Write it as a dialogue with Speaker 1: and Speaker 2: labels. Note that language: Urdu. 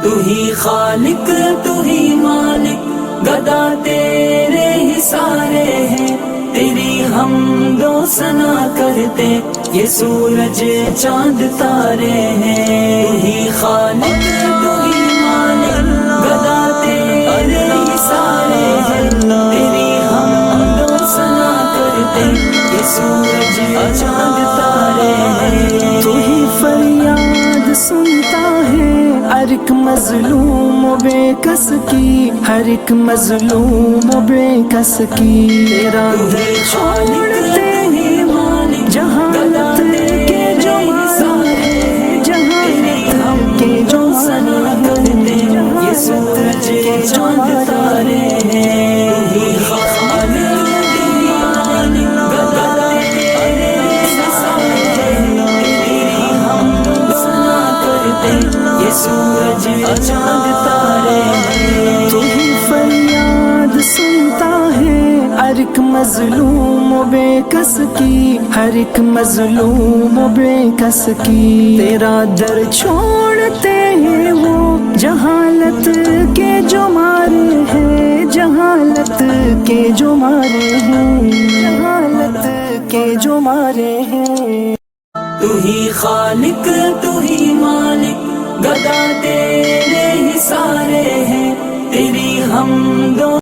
Speaker 1: تو ہی خالق تو ہی مالک، گدا تیرے ہی سارے ہیں، تیری حمد و ثنا کرتے یہ سورج چاند تارے ہیں۔ تو ہی خالق تو ہی مالک، گدا تیرے ہی سارے ہیں، تیری حمد و ثنا کرتے یہ سورج چاند تارے ہیں۔
Speaker 2: تو ہی فریاد سنتا ہے ہر ایک مظلوم و بے کس کی، ہر ایک مظلوم و بے کس کی، تیرا در چھوڑتے ہی مالک جہالت کے جو مارے، جہالت کے جو ثنا کرتے
Speaker 1: یہ سورج چاند تارے ہیں۔ تو ہی خالق تو ہی مالک، گدا تیرے ہی سارے ہیں، تیری حمد و ثنا کرتے یہ سورج چاند تارے ہیں۔
Speaker 2: تو ہی فریاد سنتا ہے ہر ایک مظلوم و بے کس کی، ہر ایک مظلوم و بے کس کی، تیرا در چھوڑتے ہیں وہ جہالت کے جو مارے ہیں، جہالت کے جو مارے ہیں، جہالت کے جو مارے ہیں۔
Speaker 1: تو ہی خالق تو ہی مالک، گدا تیرے ہی سارے ہیں، تیری حمد و